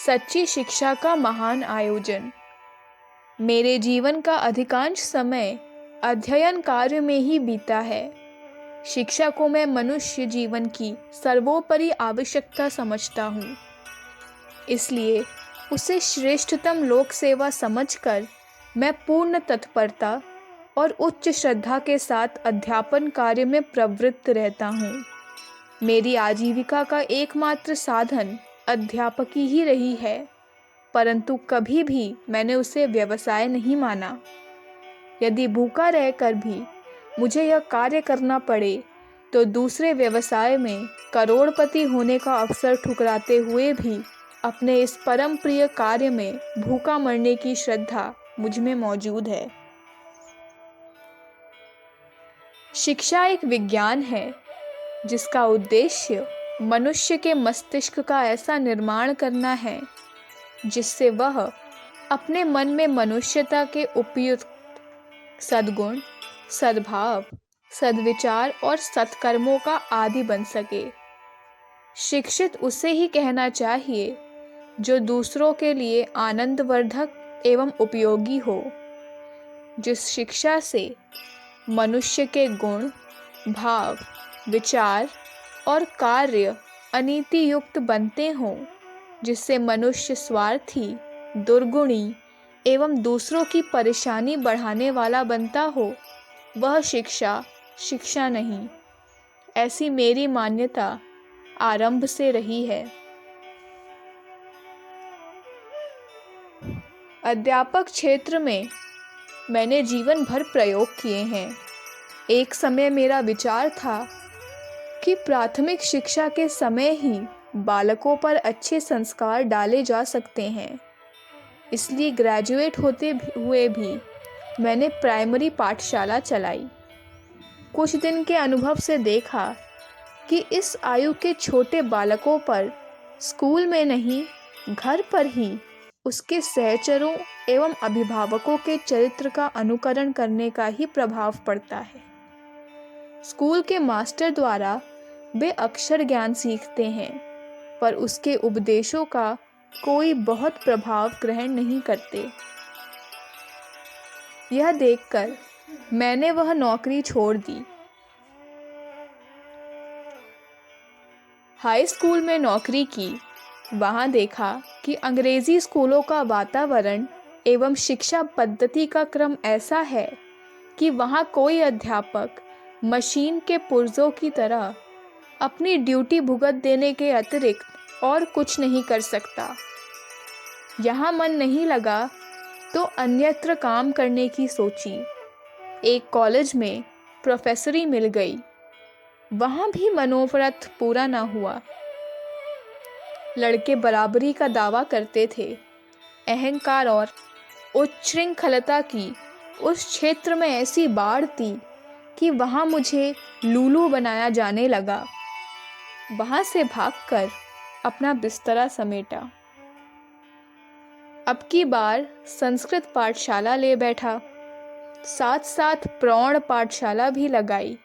सच्ची शिक्षा का महान आयोजन। मेरे जीवन का अधिकांश समय अध्ययन कार्य में ही बीता है। शिक्षा को मैं मनुष्य जीवन की सर्वोपरि आवश्यकता समझता हूँ, इसलिए उसे श्रेष्ठतम लोक सेवा समझकर मैं पूर्ण तत्परता और उच्च श्रद्धा के साथ अध्यापन कार्य में प्रवृत्त रहता हूँ। मेरी आजीविका का एकमात्र साधन अध्यापकी ही रही है, परंतु कभी भी मैंने उसे व्यवसाय नहीं माना। यदि भूखा रहकर भी मुझे यह कार्य करना पड़े तो दूसरे व्यवसाय में करोड़पति होने का अवसर ठुकराते हुए भी अपने इस परम प्रिय कार्य में भूखा मरने की श्रद्धा मुझ में मौजूद है। शिक्षा एक विज्ञान है जिसका उद्देश्य मनुष्य के मस्तिष्क का ऐसा निर्माण करना है जिससे वह अपने मन में मनुष्यता के उपयुक्त सद्गुण, सद्भाव, सद्विचार और सत्कर्मों का आदि बन सके। शिक्षित उसे ही कहना चाहिए जो दूसरों के लिए आनंदवर्धक एवं उपयोगी हो। जिस शिक्षा से मनुष्य के गुण, भाव, विचार और कार्य अनीति युक्त बनते हों, जिससे मनुष्य स्वार्थी, दुर्गुणी एवं दूसरों की परेशानी बढ़ाने वाला बनता हो, वह शिक्षा नहीं। ऐसी मेरी मान्यता आरंभ से रही है। अध्यापक क्षेत्र में मैंने जीवन भर प्रयोग किए हैं। एक समय मेरा विचार था कि प्राथमिक शिक्षा के समय ही बालकों पर अच्छे संस्कार डाले जा सकते हैं, इसलिए ग्रेजुएट होते हुए भी मैंने प्राइमरी पाठशाला चलाई। कुछ दिन के अनुभव से देखा कि इस आयु के छोटे बालकों पर स्कूल में नहीं, घर पर ही उसके सहचरों एवं अभिभावकों के चरित्र का अनुकरण करने का ही प्रभाव पड़ता है। स्कूल के मास्टर द्वारा वे अक्षर ज्ञान सीखते हैं, पर उसके उपदेशों का कोई बहुत प्रभाव ग्रहण नहीं करते। यह देखकर मैंने वह नौकरी छोड़ दी। हाई स्कूल में नौकरी की। वहाँ देखा कि अंग्रेजी स्कूलों का वातावरण एवं शिक्षा पद्धति का क्रम ऐसा है कि वहाँ कोई अध्यापक मशीन के पुर्जों की तरह अपनी ड्यूटी भुगत देने के अतिरिक्त और कुछ नहीं कर सकता। यहाँ मन नहीं लगा तो अन्यत्र काम करने की सोची। एक कॉलेज में प्रोफेसरी मिल गई। वहाँ भी मनोरथ पूरा ना हुआ। लड़के बराबरी का दावा करते थे। अहंकार और उच्छृंखलता की उस क्षेत्र में ऐसी बाढ़ थी कि वहाँ मुझे लूलू बनाया जाने लगा। वहाँ से भागकर अपना बिस्तरा समेटा। अब की बार संस्कृत पाठशाला ले बैठा, साथ साथ प्रौढ़ पाठशाला भी लगाई।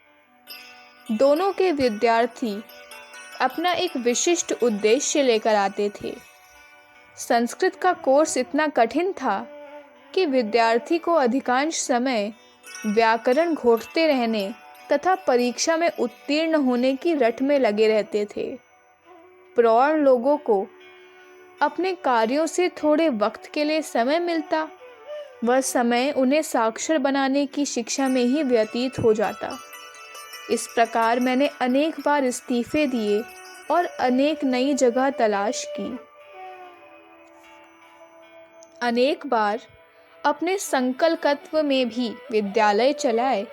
दोनों के विद्यार्थी अपना एक विशिष्ट उद्देश्य लेकर आते थे। संस्कृत का कोर्स इतना कठिन था कि विद्यार्थी को अधिकांश समय व्याकरण घोटते रहने तथा परीक्षा में उत्तीर्ण होने की रट में लगे रहते थे। प्रौढ़ लोगों को अपने कार्यों से थोड़े वक्त के लिए समय मिलता, वह समय उन्हें साक्षर बनाने की शिक्षा में ही व्यतीत हो जाता। इस प्रकार मैंने अनेक बार इस्तीफे दिए और अनेक नई जगह तलाश की। अनेक बार अपने संकल्पत्व में भी विद्यालय चलाए,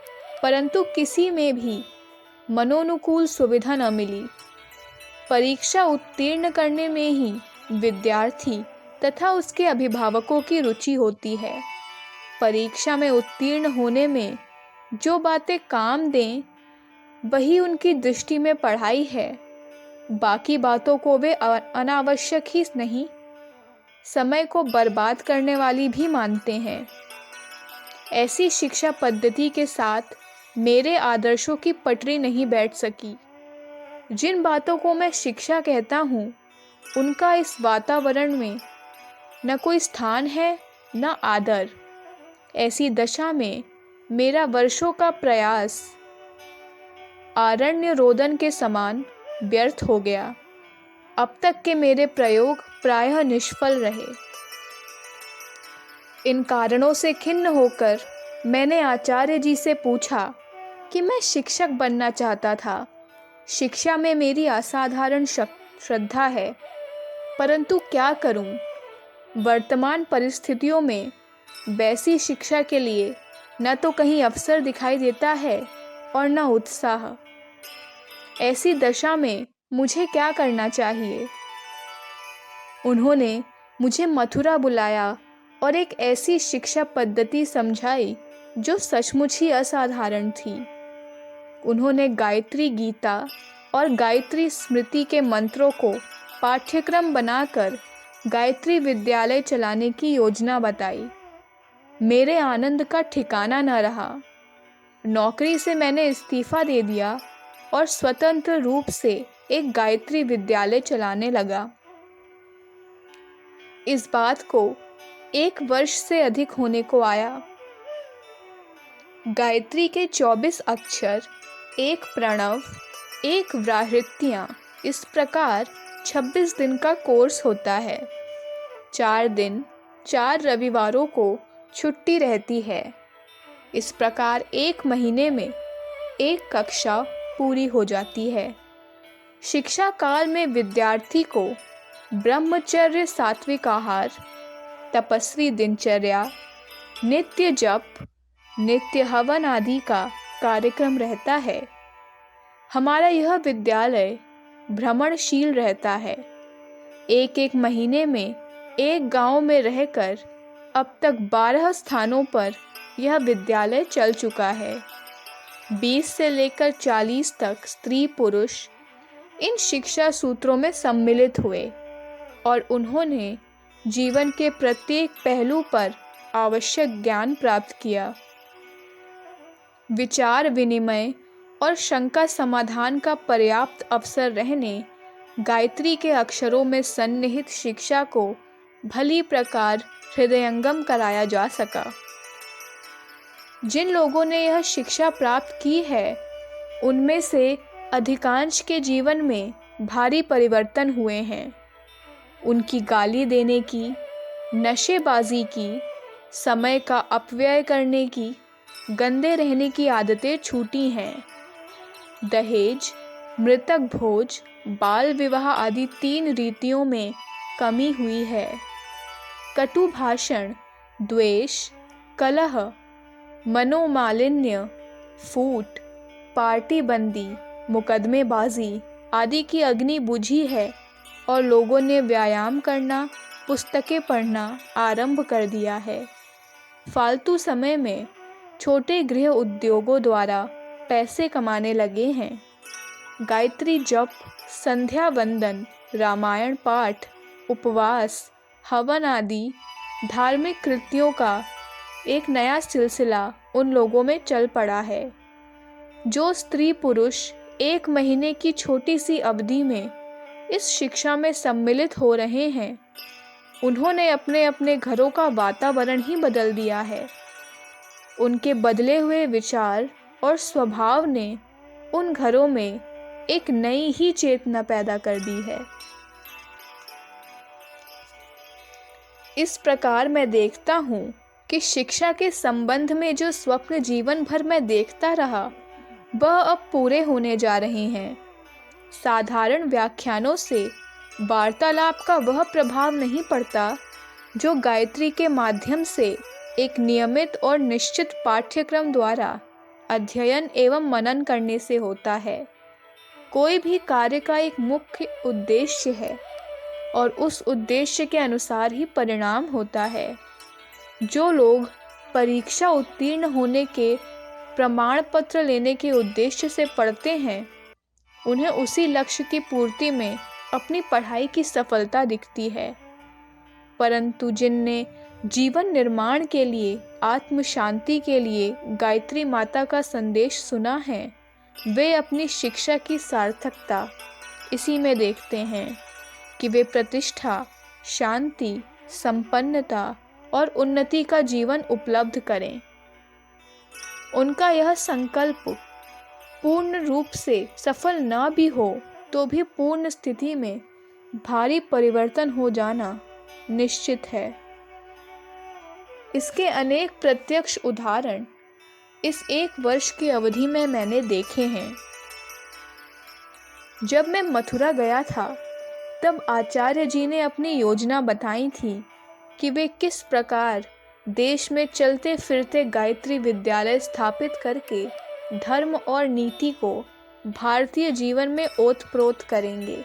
परंतु किसी में भी मनोनुकूल सुविधा न मिली। परीक्षा उत्तीर्ण करने में ही विद्यार्थी तथा उसके अभिभावकों की रुचि होती है। परीक्षा में उत्तीर्ण होने में जो बातें काम दें, वही उनकी दृष्टि में पढ़ाई है। बाकी बातों को वे अनावश्यक ही नहीं, समय को बर्बाद करने वाली भी मानते हैं। ऐसी शिक्षा पद्धति के साथ मेरे आदर्शों की पटरी नहीं बैठ सकी। जिन बातों को मैं शिक्षा कहता हूँ, उनका इस वातावरण में न कोई स्थान है न आदर। ऐसी दशा में मेरा वर्षों का प्रयास आरण्य रोदन के समान व्यर्थ हो गया। अब तक के मेरे प्रयोग प्रायः निष्फल रहे। इन कारणों से खिन्न होकर मैंने आचार्य जी से पूछा कि मैं शिक्षक बनना चाहता था। शिक्षा में मेरी असाधारण श्रद्धा है, परंतु क्या करूं? वर्तमान परिस्थितियों में वैसी शिक्षा के लिए न तो कहीं अवसर दिखाई देता है और न उत्साह। ऐसी दशा में मुझे क्या करना चाहिए? उन्होंने मुझे मथुरा बुलाया और एक ऐसी शिक्षा पद्धति समझाई जो सचमुच ही असाधारण थी। उन्होंने गायत्री गीता और गायत्री स्मृति के मंत्रों को पाठ्यक्रम बनाकर गायत्री विद्यालय चलाने की योजना बताई। मेरे आनंद का ठिकाना न रहा। नौकरी से मैंने इस्तीफा दे दिया और स्वतंत्र रूप से एक गायत्री विद्यालय चलाने लगा। इस बात को 1 वर्ष से अधिक होने को आया। गायत्री के 24 अक्षर, 1 प्रणव, 1 व्राहृत्यां, इस प्रकार 26 दिन का कोर्स होता है। 4 दिन 4 रविवारों को छुट्टी रहती है। इस प्रकार 1 महीने में 1 कक्षा पूरी हो जाती है। शिक्षा काल में विद्यार्थी को ब्रह्मचर्य, सात्विक आहार, तपस्वी दिनचर्या, नित्य जप, नित्य हवन आदि का कार्यक्रम रहता है। हमारा यह विद्यालय भ्रमणशील रहता है। 1 महीने में 1 गांव में रहकर अब तक 12 स्थानों पर यह विद्यालय चल चुका है। 20 से लेकर 40 तक स्त्री पुरुष इन शिक्षा सूत्रों में सम्मिलित हुए और उन्होंने जीवन के प्रत्येक पहलू पर आवश्यक ज्ञान प्राप्त किया। विचार विनिमय और शंका समाधान का पर्याप्त अवसर रहने गायत्री के अक्षरों में सन्निहित शिक्षा को भली प्रकार हृदयंगम कराया जा सका। जिन लोगों ने यह शिक्षा प्राप्त की है उनमें से अधिकांश के जीवन में भारी परिवर्तन हुए हैं। उनकी गाली देने की, नशेबाजी की, समय का अपव्यय करने की, गंदे रहने की आदतें छूटी हैं। दहेज, मृतक भोज, बाल विवाह आदि 3 रीतियों में कमी हुई है। कटु भाषण, द्वेष, कलह, मनोमालिन्य, फूट, पार्टीबंदी, मुकदमेबाजी आदि की अग्नि बुझी है और लोगों ने व्यायाम करना, पुस्तकें पढ़ना आरंभ कर दिया है। फालतू समय में छोटे गृह उद्योगों द्वारा पैसे कमाने लगे हैं। गायत्री जप, संध्या वंदन, रामायण पाठ, उपवास, हवन आदि धार्मिक कृत्यों का एक नया सिलसिला उन लोगों में चल पड़ा है। जो स्त्री पुरुष 1 महीने की छोटी सी अवधि में इस शिक्षा में सम्मिलित हो रहे हैं उन्होंने अपने अपने घरों का वातावरण ही बदल दिया है। उनके बदले हुए विचार और स्वभाव ने उन घरों में एक नई ही चेतना पैदा कर दी है। इस प्रकार मैं देखता हूँ कि शिक्षा के संबंध में जो स्वप्न जीवन भर मैं देखता रहा वह अब पूरे होने जा रहे हैं। साधारण व्याख्यानों से वार्तालाप का वह प्रभाव नहीं पड़ता जो गायत्री के माध्यम से एक नियमित और निश्चित पाठ्यक्रम द्वारा अध्ययन एवं मनन करने से होता है। कोई भी कार्य का एक मुख्य उद्देश्य है और उस उद्देश्य के अनुसार ही परिणाम होता है। जो लोग परीक्षा उत्तीर्ण होने के प्रमाण पत्र लेने के उद्देश्य से पढ़ते हैं उन्हें उसी लक्ष्य की पूर्ति में अपनी पढ़ाई की सफलता दिखती है, परंतु जिनने जीवन निर्माण के लिए, आत्म शांति के लिए गायत्री माता का संदेश सुना है वे अपनी शिक्षा की सार्थकता इसी में देखते हैं। कि वे प्रतिष्ठा, शांति, संपन्नता और उन्नति का जीवन उपलब्ध करें। उनका यह संकल्प पूर्ण रूप से सफल ना भी हो तो भी पूर्ण स्थिति में भारी परिवर्तन हो जाना निश्चित है। इसके अनेक प्रत्यक्ष उदाहरण इस 1 वर्ष की अवधि में मैंने देखे हैं। जब मैं मथुरा गया था तब आचार्य जी ने अपनी योजना बताई थी कि वे किस प्रकार देश में चलते फिरते गायत्री विद्यालय स्थापित करके धर्म और नीति को भारतीय जीवन में ओतप्रोत करेंगे।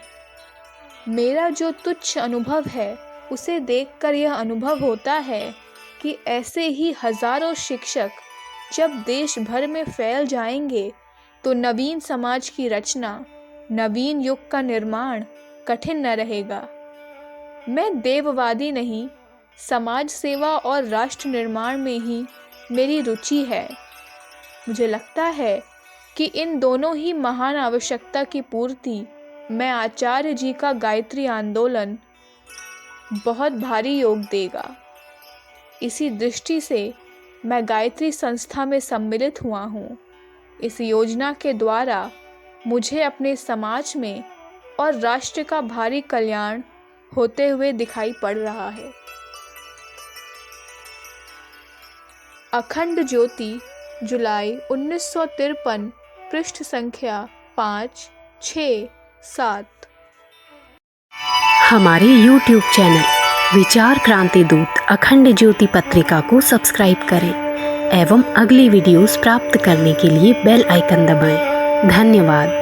मेरा जो तुच्छ अनुभव है उसे देखकर यह अनुभव होता है कि ऐसे ही हजारों शिक्षक जब देश भर में फैल जाएंगे तो नवीन समाज की रचना, नवीन युग का निर्माण कठिन न रहेगा। मैं देववादी नहीं, समाज सेवा और राष्ट्र निर्माण में ही मेरी रुचि है। मुझे लगता है कि इन दोनों ही महान आवश्यकता की पूर्ति में आचार्य जी का गायत्री आंदोलन बहुत भारी योग देगा। इसी दृष्टि से मैं गायत्री संस्था में सम्मिलित हुआ हूँ। इस योजना के द्वारा मुझे अपने समाज में और राष्ट्र का भारी कल्याण होते हुए दिखाई पड़ रहा है। अखंड ज्योति, जुलाई 1953, पृष्ठ संख्या 5, 6, 7। हमारे YouTube चैनल विचार क्रांति दूत अखंड ज्योति पत्रिका को सब्सक्राइब करें एवं अगली वीडियोस प्राप्त करने के लिए बेल आइकन दबाएं। धन्यवाद।